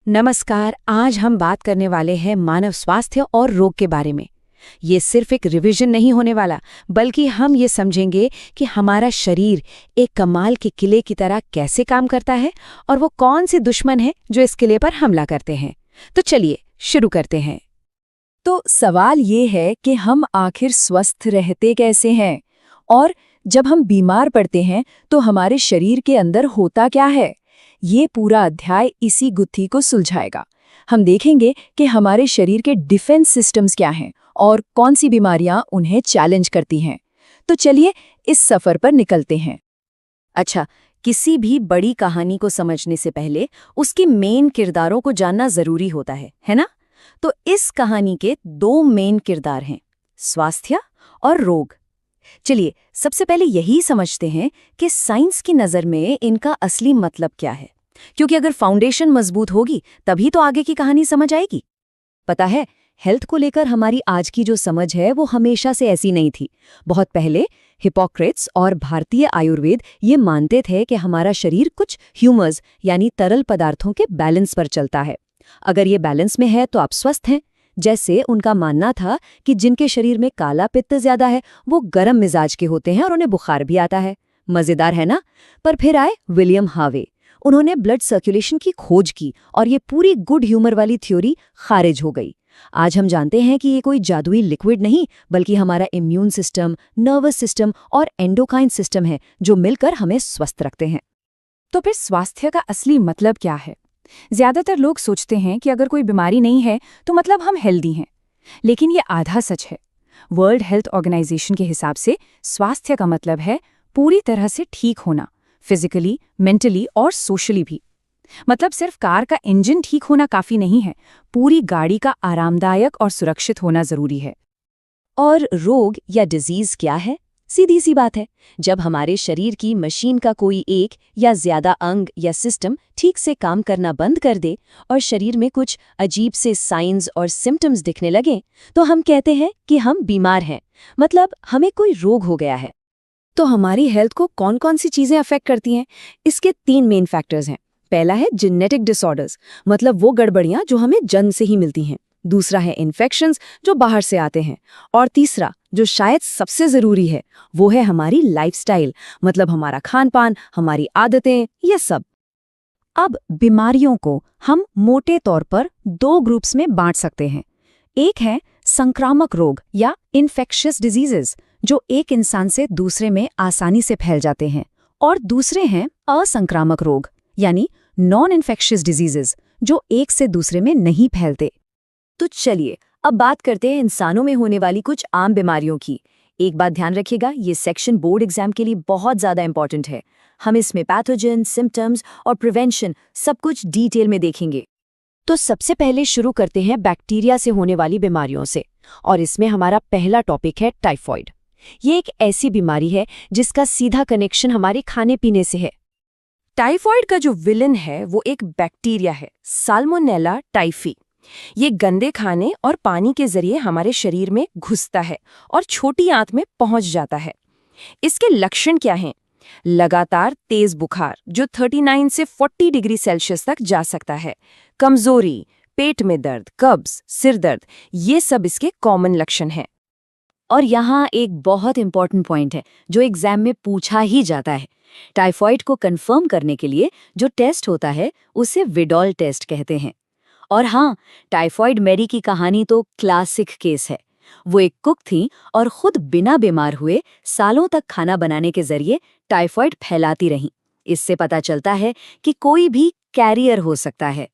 नमस्कार। आज हम बात करने वाले हैं मानव स्वास्थ्य और रोग के बारे में। ये सिर्फ एक रिवीजन नहीं होने वाला, बल्कि हम ये समझेंगे कि हमारा शरीर एक कमाल के किले की तरह कैसे काम करता है और वो कौन से दुश्मन हैं जो इस किले पर हमला करते हैं। तो चलिए शुरू करते हैं। तो सवाल ये है कि हम आखिर स्वस्थ रहते कैसे हैं और जब हम बीमार पड़ते हैं तो हमारे शरीर के अंदर होता क्या है। ये पूरा अध्याय इसी गुत्थी को सुलझाएगा। हम देखेंगे कि हमारे शरीर के डिफेंस सिस्टम्स क्या हैं और कौन सी बीमारियां उन्हें चैलेंज करती हैं। तो चलिए इस सफर पर निकलते हैं। अच्छा, किसी भी बड़ी कहानी को समझने से पहले उसके मेन किरदारों को जानना जरूरी होता है ना? तो इस कहानी के दो मेन किरदार हैं, स्वास्थ्य और रोग। चलिए सबसे पहले यही समझते हैं कि साइंस की नज़र में इनका असली मतलब क्या है, क्योंकि अगर फाउंडेशन मजबूत होगी तभी तो आगे की कहानी समझ आएगी। पता है, हेल्थ को लेकर हमारी आज की जो समझ है वो हमेशा से ऐसी नहीं थी। बहुत पहले हिपोक्रेट्स और भारतीय आयुर्वेद ये मानते थे कि हमारा शरीर कुछ ह्यूमर्स यानी तरल पदार्थों के बैलेंस पर चलता है। अगर ये बैलेंस में है तो आप स्वस्थ हैं। जैसे उनका मानना था कि जिनके शरीर में काला पित्त ज्यादा है वो गर्म मिजाज के होते हैं और उन्हें बुखार भी आता है। मजेदार है ना? पर फिर आए विलियम हार्वे। उन्होंने ब्लड सर्कुलेशन की खोज की और ये पूरी गुड ह्यूमर वाली थ्योरी खारिज हो गई। आज हम जानते हैं कि ये कोई जादुई लिक्विड नहीं, बल्कि हमारा इम्यून सिस्टम, नर्वस सिस्टम और एंडोक्राइन सिस्टम है जो मिलकर हमें स्वस्थ रखते हैं। तो फिर स्वास्थ्य का असली मतलब क्या है? ज्यादातर लोग सोचते हैं कि अगर कोई बीमारी नहीं है तो मतलब हम हेल्दी हैं, लेकिन ये आधा सच है। वर्ल्ड हेल्थ ऑर्गेनाइजेशन के हिसाब से स्वास्थ्य का मतलब है पूरी तरह से ठीक होना, फिजिकली, मेंटली और सोशली भी। मतलब सिर्फ कार का इंजन ठीक होना काफी नहीं है, पूरी गाड़ी का आरामदायक और सुरक्षित होना जरूरी है। और रोग या डिजीज क्या है? सीधी सी बात है, जब हमारे शरीर की मशीन का कोई एक या ज्यादा अंग या सिस्टम ठीक से काम करना बंद कर दे और शरीर में कुछ अजीब से साइंस और सिम्टम्स दिखने लगे तो हम कहते हैं कि हम बीमार हैं, मतलब हमें कोई रोग हो गया है। तो हमारी हेल्थ को कौन कौन सी चीजें अफेक्ट करती हैं? इसके तीन मेन फैक्टर्स हैं। पहला है जेनेटिक डिसऑर्डर्स, मतलब वो गड़बड़ियां जो हमें जन्म से ही मिलती हैं। दूसरा है इन्फेक्शंस जो बाहर से आते हैं। और तीसरा, जो शायद सबसे जरूरी है, वो है हमारी लाइफस्टाइल, मतलब हमारा खान पान, हमारी आदतें, ये सब। अब बीमारियों को हम मोटे तौर पर दो ग्रुप्स में बांट सकते हैं। एक है संक्रामक रोग या इन्फेक्शियस डिजीजेस, जो एक इंसान से दूसरे में आसानी से फैल जाते हैं, और दूसरे हैं असंक्रामक रोग यानी नॉन इन्फेक्शियस डिजीजेस, जो एक से दूसरे में नहीं फैलते। तो चलिए अब बात करते हैं इंसानों में होने वाली कुछ आम बीमारियों की। एक बात ध्यान रखिएगा, ये सेक्शन बोर्ड एग्जाम के लिए बहुत ज़्यादा इंपॉर्टेंट है। हम इसमें पैथोजन, सिम्टम्स और प्रिवेंशन सब कुछ डिटेल में देखेंगे। तो सबसे पहले शुरू करते हैं बैक्टीरिया से होने वाली बीमारियों से, और इसमें हमारा पहला टॉपिक है टाइफॉइड। ये एक ऐसी बीमारी है जिसका सीधा कनेक्शन हमारे खाने पीने से है। टाइफॉइड का जो विलन है वो एक बैक्टीरिया है, साल्मोनेला टाइफी। ये गंदे खाने और पानी के जरिए हमारे शरीर में घुसता है और छोटी आंत में पहुंच जाता है। इसके लक्षण क्या हैं? लगातार तेज बुखार जो 39 से 40 डिग्री सेल्सियस तक जा सकता है, कमजोरी, पेट में दर्द, कब्ज, सिर दर्द, ये सब इसके कॉमन लक्षण हैं। और यहाँ एक बहुत इंपॉर्टेंट पॉइंट है जो एग्जाम में पूछा ही जाता है। टाइफॉइड को कंफर्म करने के लिए जो टेस्ट होता है उसे विडॉल टेस्ट कहते हैं। और हाँ, टाइफॉइड मैरी की कहानी तो क्लासिक केस है। वो एक कुक थी और खुद बिना बीमार हुए सालों तक खाना बनाने के जरिए टाइफॉइड फैलाती रहीं। इससे पता चलता है कि कोई भी कैरियर हो सकता है।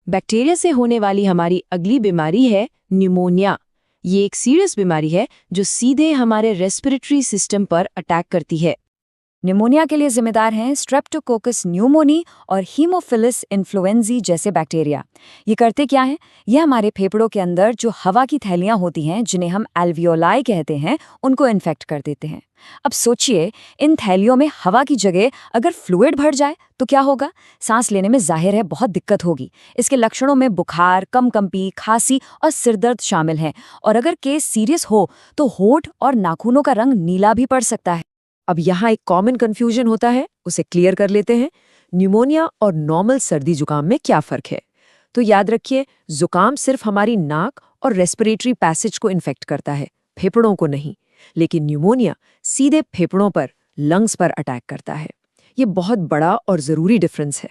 बैक्टीरिया से होने वाली हमारी अगली बीमारी है न्यूमोनिया। ये एक सीरियस बीमारी है जो सीधे हमारे रेस्पिरेटरी सिस्टम पर अटैक करती है। निमोनिया के लिए जिम्मेदार हैं स्ट्रेप्टोकोकस न्यूमोनी और हीमोफिलस इन्फ्लुएंजी जैसे बैक्टीरिया। ये करते क्या हैं? ये हमारे फेफड़ों के अंदर जो हवा की थैलियां होती हैं, जिन्हें हम एल्वियोलाई कहते हैं, उनको इन्फेक्ट कर देते हैं। अब सोचिए, इन थैलियों में हवा की जगह अगर फ्लूइड भर जाए तो क्या होगा? सांस लेने में जाहिर है बहुत दिक्कत होगी। इसके लक्षणों में बुखार, कंपी, खांसी और सिरदर्द शामिल हैं। और अगर केस सीरियस हो तो होठ और नाखूनों का रंग नीला भी पड़ सकता है। अब यहाँ एक कॉमन कंफ्यूजन होता है, उसे क्लियर कर लेते हैं। न्यूमोनिया और नॉर्मल सर्दी जुकाम में क्या फर्क है? तो याद रखिए, जुकाम सिर्फ हमारी नाक और रेस्पिरेटरी पैसेज को इन्फेक्ट करता है, फेफड़ों को नहीं। लेकिन न्यूमोनिया सीधे फेफड़ों पर, लंग्स पर अटैक करता है। ये बहुत बड़ा और ज़रूरी डिफरेंस है।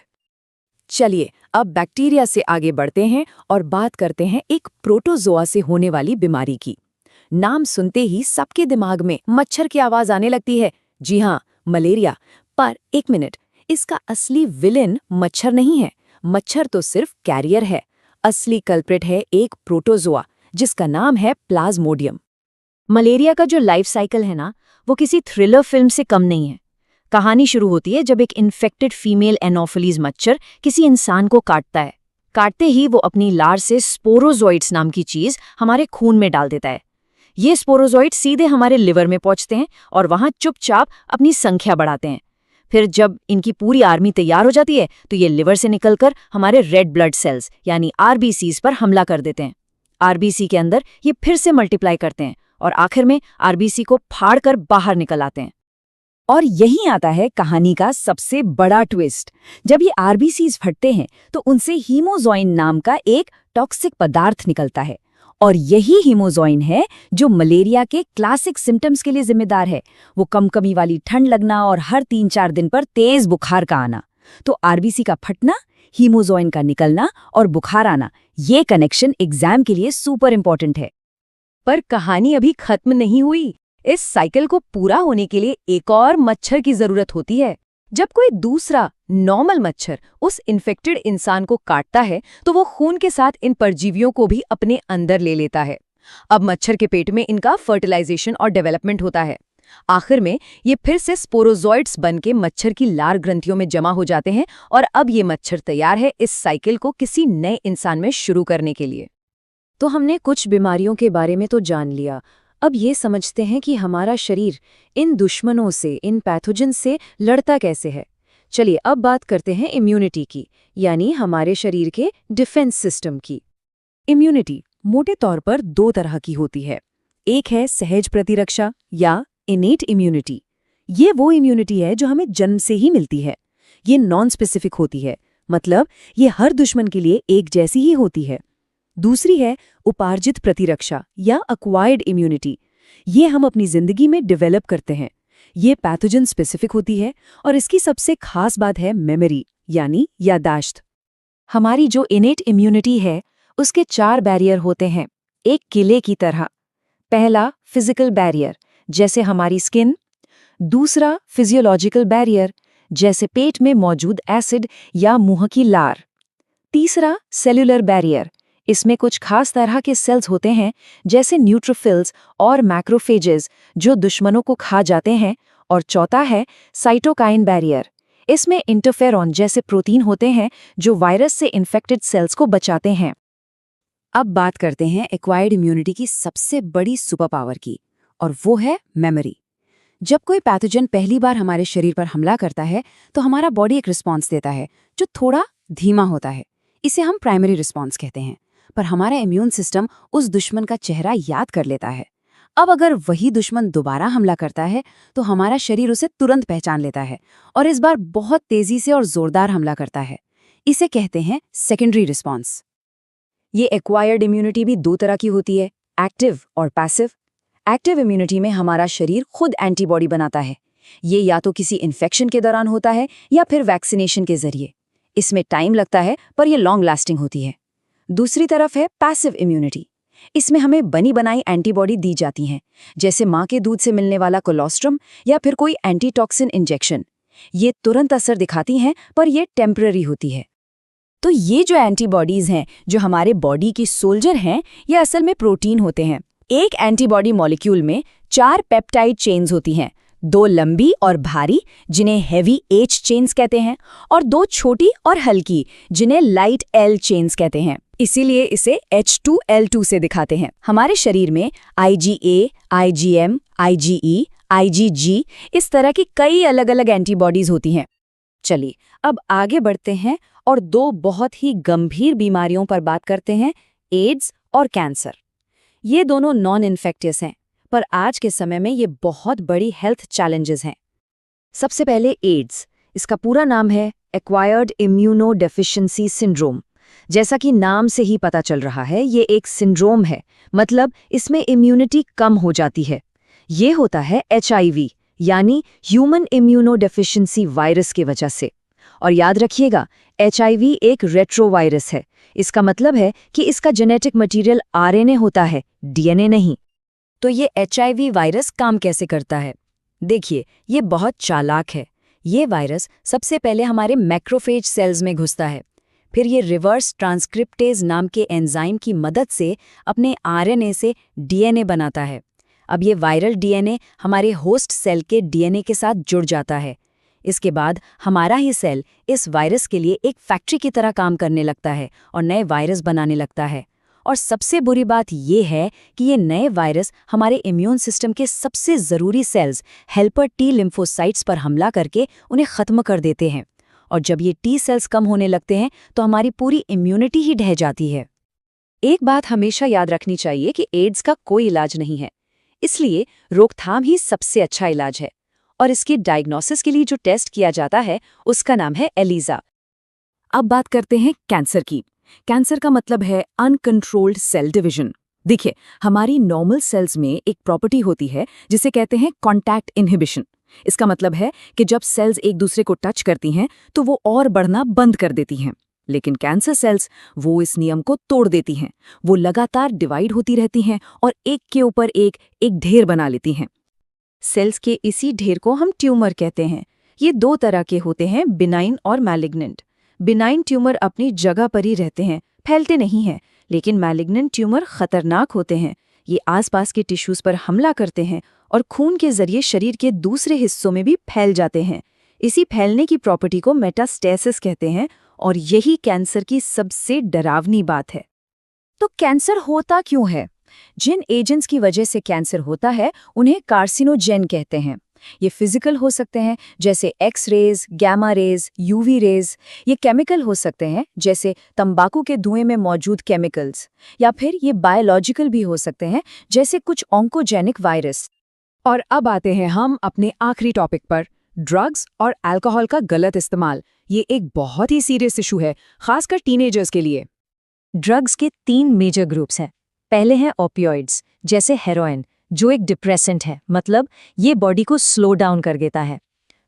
चलिए अब बैक्टीरिया से आगे बढ़ते हैं और बात करते हैं एक प्रोटोजोआ से होने वाली बीमारी की। नाम सुनते ही सबके दिमाग में मच्छर की आवाज आने लगती है। जी हाँ, मलेरिया। पर एक मिनट, इसका असली विलेन मच्छर नहीं है। मच्छर तो सिर्फ कैरियर है। असली कल्प्रिट है एक प्रोटोजोआ जिसका नाम है प्लाज्मोडियम। मलेरिया का जो लाइफ साइकिल है ना, वो किसी थ्रिलर फिल्म से कम नहीं है। कहानी शुरू होती है जब एक इन्फेक्टेड फीमेल एनोफिलीज मच्छर किसी इंसान को काटता है। काटते ही वो अपनी लार से स्पोरोजोइड्स नाम की चीज हमारे खून में डाल देता है। ये स्पोरोजोइड सीधे हमारे लिवर में पहुंचते हैं और वहां चुपचाप अपनी संख्या बढ़ाते हैं। फिर जब इनकी पूरी आर्मी तैयार हो जाती है तो ये लिवर से निकलकर हमारे रेड ब्लड सेल्स यानी आरबीसीज पर हमला कर देते हैं। आरबीसी के अंदर ये फिर से मल्टीप्लाई करते हैं और आखिर में आरबीसी को फाड़कर बाहर निकल आते हैं। और यही आता है कहानी का सबसे बड़ा ट्विस्ट। जब ये आरबीसीज फटते हैं तो उनसे हीमोजोइन नाम का एक टॉक्सिक पदार्थ निकलता है, और यही हीमोजोइन है जो मलेरिया के क्लासिक सिम्टम्स के लिए जिम्मेदार है। वो कमकमी वाली ठंड लगना और हर 3-4 दिन पर तेज बुखार का आना। तो आरबीसी का फटना, हीमोजोइन का निकलना और बुखार आना, ये कनेक्शन एग्जाम के लिए सुपर इंपॉर्टेंट है। पर कहानी अभी खत्म नहीं हुई। इस साइकिल को पूरा होने के लिए एक और मच्छर की जरूरत होती है। जब कोई दूसरा नॉर्मल मच्छर उस इन्फेक्टेड इंसान को काटता है तो वो खून के साथ इन परजीवियों को भी अपने अंदर ले लेता है। अब मच्छर के पेट में इनका फर्टिलाइजेशन और डेवलपमेंट होता है। आखिर में ये फिर से स्पोरोजोइड्स बन के मच्छर की लार ग्रंथियों में जमा हो जाते हैं और अब ये मच्छर तैयार है इस साइकिल को किसी नए इंसान में शुरू करने के लिए। तो हमने कुछ बीमारियों के बारे में तो जान लिया। अब ये समझते हैं कि हमारा शरीर इन दुश्मनों से, इन पैथोजन से लड़ता कैसे है। चलिए अब बात करते हैं इम्यूनिटी की, यानी हमारे शरीर के डिफेंस सिस्टम की। इम्यूनिटी मोटे तौर पर 2 तरह की होती है। एक है सहज प्रतिरक्षा या इनेट इम्यूनिटी। ये वो इम्यूनिटी है जो हमें जन्म से ही मिलती है। ये नॉन स्पेसिफिक होती है, मतलब ये हर दुश्मन के लिए एक जैसी ही होती है। दूसरी है उपार्जित प्रतिरक्षा या एक्वायर्ड इम्यूनिटी। ये हम अपनी जिंदगी में डेवलप करते हैं। ये पैथोजन स्पेसिफिक होती है और इसकी सबसे खास बात है मेमोरी यानी याददाश्त। हमारी जो इनेट इम्यूनिटी है उसके 4 बैरियर होते हैं, एक किले की तरह। पहला फिजिकल बैरियर, जैसे हमारी स्किन। दूसरा फिजियोलॉजिकल बैरियर, जैसे पेट में मौजूद एसिड या मुंह की लार। तीसरा सेल्यूलर बैरियर, इसमें कुछ खास तरह के सेल्स होते हैं जैसे न्यूट्रोफिल्स और मैक्रोफेजेस जो दुश्मनों को खा जाते हैं। और चौथा है साइटोकाइन बैरियर। इसमें इंटरफेरॉन जैसे प्रोटीन होते हैं जो वायरस से इन्फेक्टेड सेल्स को बचाते हैं। अब बात करते हैं एक्वायर्ड इम्यूनिटी की सबसे बड़ी सुपर पावर की, और वो है मेमोरी। जब कोई पैथोजन पहली बार हमारे शरीर पर हमला करता है तो हमारा बॉडी एक रिस्पॉन्स देता है जो थोड़ा धीमा होता है। इसे हम प्राइमरी रिस्पॉन्स कहते हैं। पर हमारा इम्यून सिस्टम उस दुश्मन का चेहरा याद कर लेता है। अब अगर वही दुश्मन दोबारा हमला करता है तो हमारा शरीर उसे तुरंत पहचान लेता है और इस बार बहुत तेजी से और जोरदार हमला करता है। इसे कहते हैं सेकेंडरी रिस्पॉन्स। ये एक्वायर्ड इम्यूनिटी भी 2 तरह की होती है, एक्टिव और पैसिव। एक्टिव इम्यूनिटी में हमारा शरीर खुद एंटीबॉडी बनाता है। ये या तो किसी इन्फेक्शन के दौरान होता है या फिर वैक्सीनेशन के जरिए। इसमें टाइम लगता है पर यह लॉन्ग लास्टिंग होती है। दूसरी तरफ है पैसिव इम्यूनिटी। इसमें हमें बनी बनाई एंटीबॉडी दी जाती हैं, जैसे माँ के दूध से मिलने वाला कोलोस्ट्रम या फिर कोई एंटीटॉक्सिन इंजेक्शन। ये तुरंत असर दिखाती हैं पर ये टेम्पररी होती है। तो ये जो एंटीबॉडीज हैं, जो हमारे बॉडी की सोल्जर हैं, ये असल में प्रोटीन होते हैं। एक एंटीबॉडी मॉलिक्यूल में 4 पेप्टाइड चेन्स होती हैं, 2 लंबी और भारी जिन्हें हेवी H चेन्स कहते हैं और 2 छोटी और हल्की जिन्हें लाइट L चेन्स कहते हैं। इसीलिए इसे H2L2 से दिखाते हैं। हमारे शरीर में IgA, IgM, IgE, IgG इस तरह की कई अलग अलग एंटीबॉडीज होती हैं। चलिए अब आगे बढ़ते हैं और 2 बहुत ही गंभीर बीमारियों पर बात करते हैं, एड्स और कैंसर। ये दोनों नॉन इन्फेक्टियस हैं, पर आज के समय में ये बहुत बड़ी हेल्थ चैलेंजेस हैं। सबसे पहले एड्स। इसका पूरा नाम है एक्वायर्ड इम्यूनोडेफिशिएंसी सिंड्रोम। जैसा कि नाम से ही पता चल रहा है, ये एक सिंड्रोम है, मतलब इसमें इम्यूनिटी कम हो जाती है। ये होता है HIV यानी ह्यूमन इम्यूनोडेफिशिएंसी वायरस की वजह से। और याद रखिएगा, HIV एक रेट्रोवायरस है। इसका मतलब है कि इसका जेनेटिक मटेरियल RNA होता है, DNA नहीं। तो ये HIV वायरस काम कैसे करता है? देखिए, ये बहुत चालाक है। ये वायरस सबसे पहले हमारे मैक्रोफेज सेल्स में घुसता है। फिर ये रिवर्स ट्रांसक्रिप्टेज नाम के एंजाइम की मदद से अपने RNA से DNA बनाता है। अब ये वायरल DNA हमारे होस्ट सेल के DNA के साथ जुड़ जाता है। इसके बाद हमारा ही सेल इस वायरस के लिए एक फैक्ट्री की तरह काम करने लगता है और नए वायरस बनाने लगता है। और सबसे बुरी बात ये है कि ये नए वायरस हमारे इम्यून सिस्टम के सबसे ज़रूरी सेल्स हेल्पर T लिम्फोसाइट्स पर हमला करके उन्हें ख़त्म कर देते हैं। और जब ये T सेल्स कम होने लगते हैं तो हमारी पूरी इम्यूनिटी ही ढह जाती है। एक बात हमेशा याद रखनी चाहिए कि एड्स का कोई इलाज नहीं है, इसलिए रोकथाम ही सबसे अच्छा इलाज है। और इसकी डायग्नोसिस के लिए जो टेस्ट किया जाता है उसका नाम है ELISA। अब बात करते हैं कैंसर की। कैंसर का मतलब है अनकंट्रोल्ड सेल डिवीजन। देखिए, हमारी नॉर्मल सेल्स में एक प्रॉपर्टी होती है जिसे कहते हैं कॉन्टैक्ट इनहिबिशन। इसका मतलब है कि जब सेल्स एक दूसरे को टच करती हैं तो वो और बढ़ना बंद कर देती हैं। लेकिन कैंसर सेल्स वो इस नियम को तोड़ देती हैं। वो लगातार डिवाइड होती रहती हैं और एक के ऊपर एक ढेर बना लेती हैं। सेल्स के इसी ढेर को हम ट्यूमर कहते हैं। ये दो तरह के होते हैं, बिनाइन और मैलिग्नेंट। बिनाइन ट्यूमर अपनी जगह पर ही रहते हैं, फैलते नहीं हैं, लेकिन मैलिग्नेंट ट्यूमर खतरनाक होते हैं। ये आसपास के टिश्यूज पर हमला करते हैं और खून के जरिए शरीर के दूसरे हिस्सों में भी फैल जाते हैं। इसी फैलने की प्रॉपर्टी को मेटास्टेसिस कहते हैं और यही कैंसर की सबसे डरावनी बात है। तो कैंसर होता क्यों है? जिन एजेंट्स की वजह से कैंसर होता है उन्हें कार्सिनोजेन कहते हैं। ये फिजिकल हो सकते हैं जैसे X rays, gamma rays, UV rays. ये केमिकल हो सकते हैं जैसे तंबाकू के धुएं में मौजूद केमिकल्स, या फिर ये बायोलॉजिकल भी हो सकते हैं जैसे कुछ ऑन्कोजेनिक वायरस। और अब आते हैं हम अपने आखिरी टॉपिक पर, ड्रग्स और अल्कोहल का गलत इस्तेमाल। ये एक बहुत ही सीरियस इशू है, खासकर टीनेजर्स के लिए। ड्रग्स के 3 मेजर ग्रुप्स हैं। पहले हैं ओपियोइड्स, जैसे हेरोइन, जो एक डिप्रेसेंट है, मतलब ये बॉडी को स्लो डाउन कर देता है।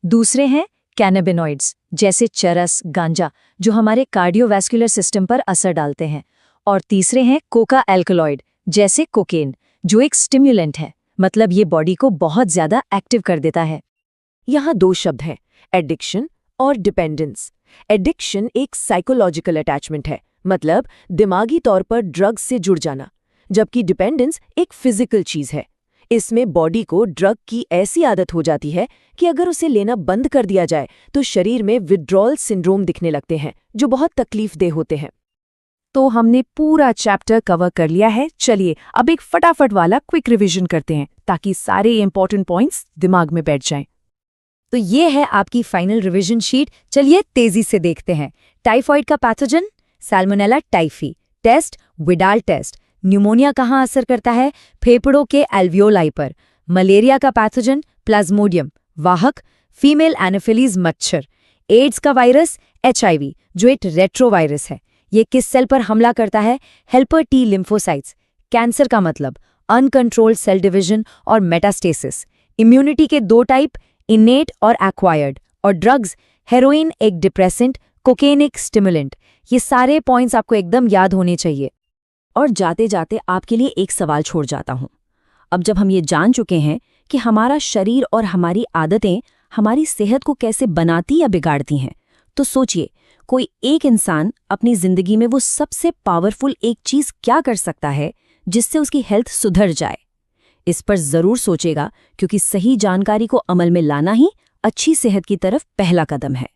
दूसरे हैं कैनाबिनॉइड्स, जैसे चरस, गांजा, जो हमारे कार्डियोवैस्कुलर सिस्टम पर असर डालते हैं। और तीसरे हैं कोका एल्कलॉइड, जैसे कोकेन, जो एक स्टिम्युलेंट है, मतलब ये बॉडी को बहुत ज्यादा एक्टिव कर देता है। यहाँ 2 शब्द हैं, एडिक्शन और डिपेंडेंस। एडिक्शन एक साइकोलॉजिकल अटैचमेंट है, मतलब दिमागी तौर पर ड्रग्स से जुड़ जाना, जबकि डिपेंडेंस एक फिजिकल चीज है। इसमें बॉडी को ड्रग की ऐसी आदत हो जाती है कि अगर उसे लेना बंद कर दिया जाए तो शरीर में विड्रॉल सिंड्रोम दिखने लगते हैं, जो बहुत तकलीफदेह होते हैं। तो हमने पूरा चैप्टर कवर कर लिया है। चलिए अब एक फटाफट वाला क्विक रिवीजन करते हैं ताकि सारे इंपॉर्टेंट पॉइंट्स दिमाग में बैठ जाएं। तो ये है आपकी फाइनल रिवीजन शीट। चलिए तेजी से देखते हैं। टाइफॉइड का pathogen Salmonella typhi, test Widal test. Pneumonia कहाँ असर करता है? फेफड़ों के एल्वियोलाई पर। मलेरिया का पैथोजन प्लाज्मोडियम, वाहक फीमेल एनोफिलीज मच्छर। एड्स का वायरस HIV, जो एक रेट्रोवायरस है। ये किस सेल पर हमला करता है? Helper T lymphocytes. कैंसर का मतलब अनकंट्रोल्ड सेल डिवीजन और मेटास्टेसिस। इम्यूनिटी के 2 टाइप, इनेट और एक्वायर्ड। और ड्रग्स, हेरोइन एक डिप्रेसेंट, कोकेन एक स्टिमुलेंट। ये सारे पॉइंट्स आपको एकदम याद होने चाहिए। और जाते जाते आपके लिए एक सवाल छोड़ जाता हूं। अब जब हम ये जान चुके हैं कि हमारा शरीर और हमारी आदतें हमारी सेहत को कैसे बनाती या बिगाड़ती हैं, तो सोचिए, कोई एक इंसान अपनी जिंदगी में वो सबसे पावरफुल एक चीज क्या कर सकता है जिससे उसकी हेल्थ सुधर जाए? इस पर जरूर सोचेगा, क्योंकि सही जानकारी को अमल में लाना ही अच्छी सेहत की तरफ पहला कदम है।